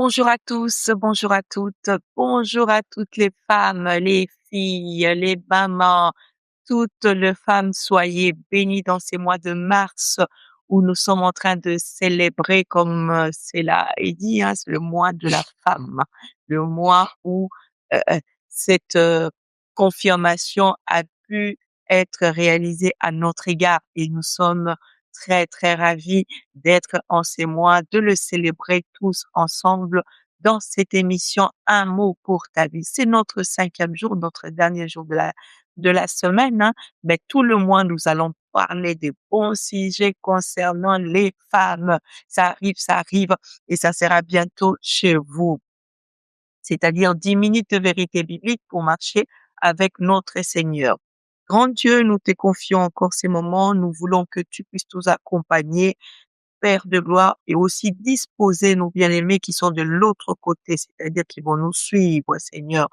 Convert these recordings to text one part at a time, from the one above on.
Bonjour à tous, bonjour à toutes, bonjour à toutes les femmes, les filles, les mamans, toutes les femmes, soyez bénies dans ces mois de mars où nous sommes en train de célébrer, comme c'est là est dit, hein, c'est le mois de la femme, le mois où cette confirmation a pu être réalisée à notre égard et nous sommes très, très ravis d'être en ces mois, de le célébrer tous ensemble dans cette émission Un mot pour ta vie. C'est notre 5e jour, notre dernier jour de la semaine, hein. Mais tout le mois, nous allons parler des bons sujets concernant les femmes. Ça arrive et ça sera bientôt chez vous. C'est-à-dire 10 minutes de vérité biblique pour marcher avec notre Seigneur. Grand Dieu, nous te confions encore ces moments. Nous voulons que tu puisses nous accompagner, Père de gloire, et aussi disposer nos bien-aimés qui sont de l'autre côté, c'est-à-dire qui vont nous suivre, Seigneur.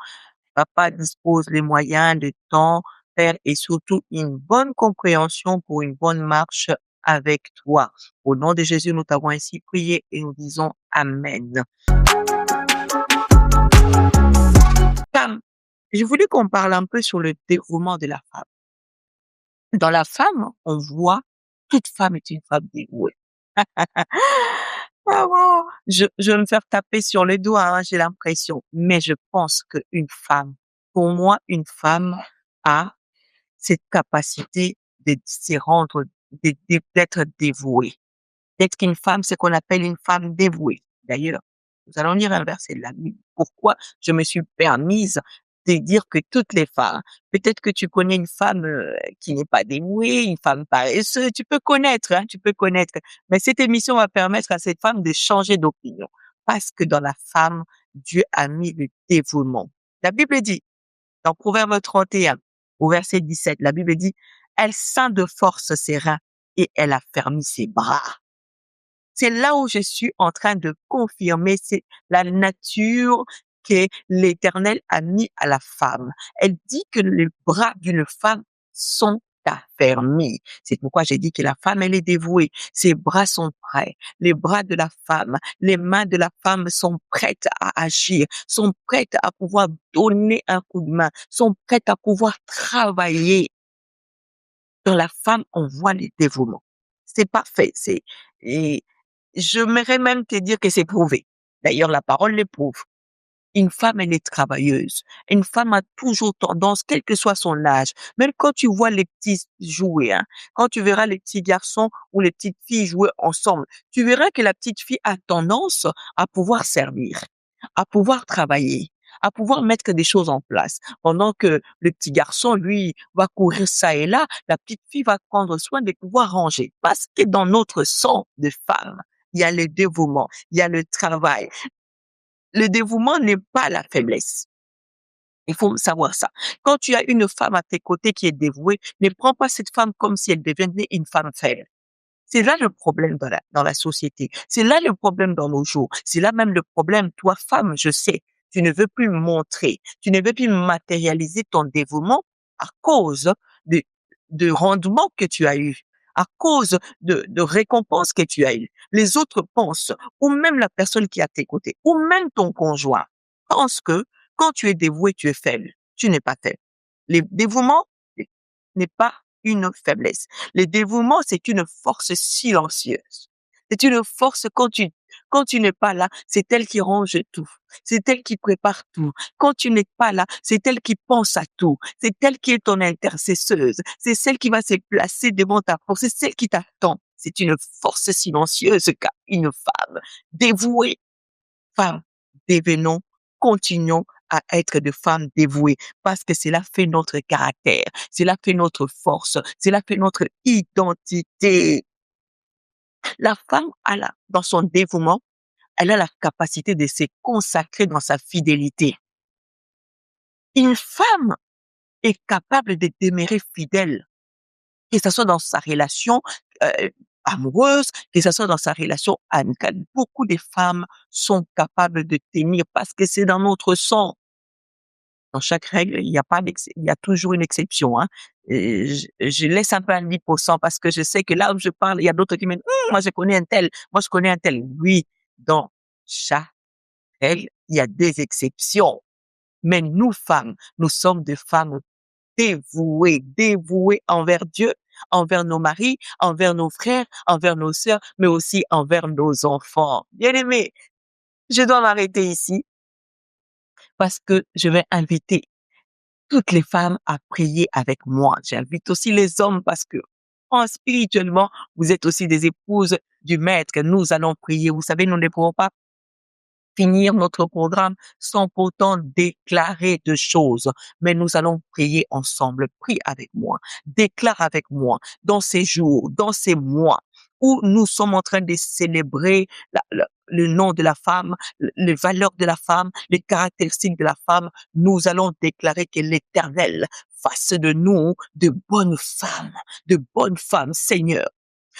Papa, dispose les moyens, le temps, Père, et surtout une bonne compréhension pour une bonne marche avec toi. Au nom de Jésus, nous t'avons ainsi prié et nous disons Amen. Femme, je voulais qu'on parle un peu sur le dévouement de la femme. Dans la femme, on voit toute femme est une femme dévouée. Ah bon, je vais me faire taper sur les doigts, hein, j'ai l'impression. Mais je pense qu'une femme, pour moi, une femme a cette capacité de s'y rendre, d'être dévouée. D'être qu'une femme, c'est qu'on appelle une femme dévouée. D'ailleurs, nous allons lire un verset de la Bible. Pourquoi je me suis permise de dire que toutes les femmes, peut-être que tu connais une femme qui n'est pas dévouée, une femme paresseuse, tu peux connaître, hein, tu peux connaître. Mais cette émission va permettre à cette femme de changer d'opinion. Parce que dans la femme, Dieu a mis le dévouement. La Bible dit, dans Proverbe 31, au verset 17, la Bible dit, elle ceint de force ses reins et elle affermit ses bras. C'est là où je suis en train de confirmer, c'est la nature que l'Éternel a mis à la femme. Elle dit que les bras d'une femme sont affermis. C'est pourquoi j'ai dit que la femme, elle est dévouée. Ses bras sont prêts. Les bras de la femme, les mains de la femme sont prêtes à agir, sont prêtes à pouvoir donner un coup de main, sont prêtes à pouvoir travailler. Dans la femme, on voit le dévouement. C'est parfait. Et j'aimerais même te dire que c'est prouvé. D'ailleurs, la parole l'éprouve. Une femme, elle est travailleuse. Une femme a toujours tendance, quel que soit son âge, même quand tu vois les petits jouer, hein, quand tu verras les petits garçons ou les petites filles jouer ensemble, tu verras que la petite fille a tendance à pouvoir servir, à pouvoir travailler, à pouvoir mettre des choses en place. Pendant que le petit garçon, lui, va courir ça et là, la petite fille va prendre soin de pouvoir ranger. Parce que dans notre sang de femme, il y a le dévouement, il y a le travail. Le dévouement n'est pas la faiblesse. Il faut savoir ça. Quand tu as une femme à tes côtés qui est dévouée, ne prends pas cette femme comme si elle devenait une femme faible. C'est là le problème dans la société. C'est là le problème dans nos jours. C'est là même le problème, toi, femme, je sais. Tu ne veux plus montrer. Tu ne veux plus matérialiser ton dévouement à cause de, de rendement que tu as eu, à cause de récompenses que tu as eues. Les autres pensent, ou même la personne qui est à tes côtés, ou même ton conjoint, pense que quand tu es dévoué, tu es faible. Tu n'es pas faible. Le dévouement n'est pas une faiblesse. Le dévouement, c'est une force silencieuse. C'est une force quand tu n'es pas là, c'est elle qui range tout. C'est elle qui prépare tout. Quand tu n'es pas là, c'est elle qui pense à tout. C'est elle qui est ton intercesseuse. C'est celle qui va se placer devant ta force. C'est celle qui t'attend. C'est une force silencieuse qu'a une femme dévouée. Femme, devenons, continuons à être de femmes dévouées parce que cela fait notre caractère, cela fait notre force, cela fait notre identité. La femme dans son dévouement, elle a la capacité de se consacrer dans sa fidélité. Une femme est capable de demeurer fidèle, que ce soit dans sa relation amoureuse, que ce soit dans sa relation amicale. Beaucoup de femmes sont capables de tenir parce que c'est dans notre sang. Dans chaque règle, il y a toujours une exception, hein. Et je laisse un peu un 10% parce que je sais que là où je parle, il y a d'autres qui me disent, moi je connais un tel, moi je connais un tel. Oui, dans chaque naturel, il y a des exceptions. Mais nous, femmes, nous sommes des femmes dévouées envers Dieu, envers nos maris, envers nos frères, envers nos sœurs, mais aussi envers nos enfants. Bien-aimés, je dois m'arrêter ici parce que je vais inviter toutes les femmes à prier avec moi. J'invite aussi les hommes parce que, spirituellement, vous êtes aussi des épouses du Maître. Nous allons prier. Vous savez, nous ne pouvons pas finir notre programme sans pourtant déclarer de choses. Mais nous allons prier ensemble. Prie avec moi. Déclare avec moi dans ces jours, dans ces mois où nous sommes en train de célébrer le nom de la femme, les valeurs de la femme, les caractéristiques de la femme. Nous allons déclarer que l'Éternel fasse de nous de bonnes femmes, Seigneur.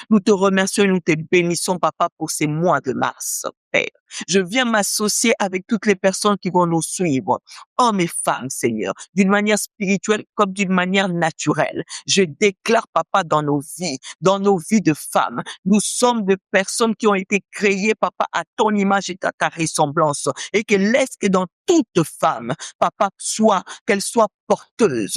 Nous te remercions et nous te bénissons, Papa, pour ces mois de mars, Père. Je viens m'associer avec toutes les personnes qui vont nous suivre, hommes et femmes, Seigneur, d'une manière spirituelle comme d'une manière naturelle. Je déclare, Papa, dans nos vies de femmes, nous sommes des personnes qui ont été créées, Papa, à ton image et à ta ressemblance, et que laisse que dans toute femme, Papa, qu'elle soit porteuse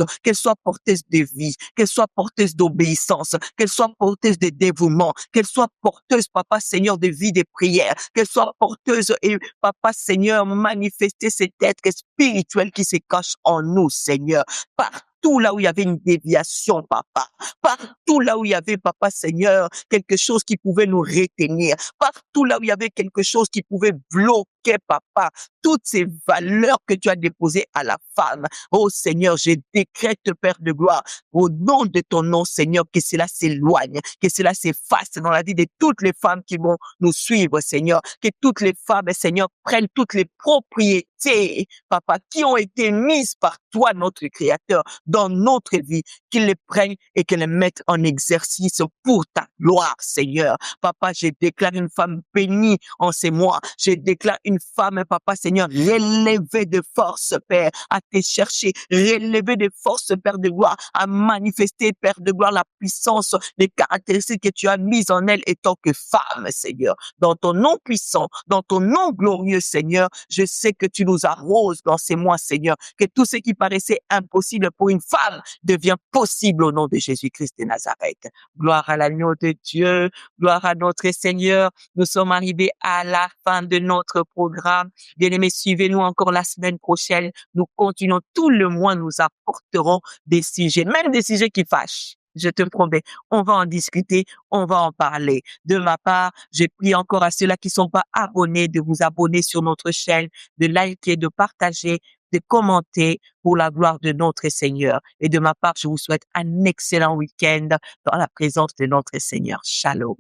de vie, qu'elle soit porteuse d'obéissance, qu'elle soit porteuse de dévouement, qu'elle soit porteuse, Papa Seigneur, de vie de prière, qu'elle soit porteuse et Papa Seigneur, manifester cet être spirituel qui se cache en nous, Seigneur. Partout là où il y avait une déviation, Papa. Partout là où il y avait, Papa Seigneur, quelque chose qui pouvait nous retenir. Partout là où il y avait quelque chose qui pouvait bloquer, Papa, toutes ces valeurs que tu as déposées à la femme. Oh Seigneur, je décrète, Père de gloire, au nom de ton nom, Seigneur, que cela s'éloigne, que cela s'efface dans la vie de toutes les femmes qui vont nous suivre, Seigneur. Que toutes les femmes, Seigneur, prennent toutes les propriétés, Papa, qui ont été mises par toi, notre Créateur, dans notre vie, qu'ils les prennent et qu'ils les mettent en exercice pour ta gloire, Seigneur. Papa, je déclare une femme bénie en ces mois. Je déclare une femme, Papa, Seigneur, relevée de force, Père, à te chercher, relevée de force, Père de gloire, à manifester, Père de gloire, la puissance, les caractéristiques que tu as mises en elle en tant que femme, Seigneur. Dans ton nom puissant, dans ton nom glorieux, Seigneur, je sais que tu nous arroses dans ces mois, Seigneur, que tout ce qui paraissait impossible pour une femme devient possible au nom de Jésus-Christ de Nazareth. Gloire à l'agneau de Dieu, gloire à notre Seigneur. Nous sommes arrivés à la fin de notre programme. Bien-aimés, suivez-nous encore la semaine prochaine. Nous continuons tout le mois, nous apporterons des sujets, même des sujets qui fâchent. Je te promets, on va en discuter, on va en parler. De ma part, je prie encore à ceux-là qui sont pas abonnés de vous abonner sur notre chaîne, de liker, de partager, de commenter pour la gloire de notre Seigneur. Et de ma part, je vous souhaite un excellent week-end dans la présence de notre Seigneur. Shalom.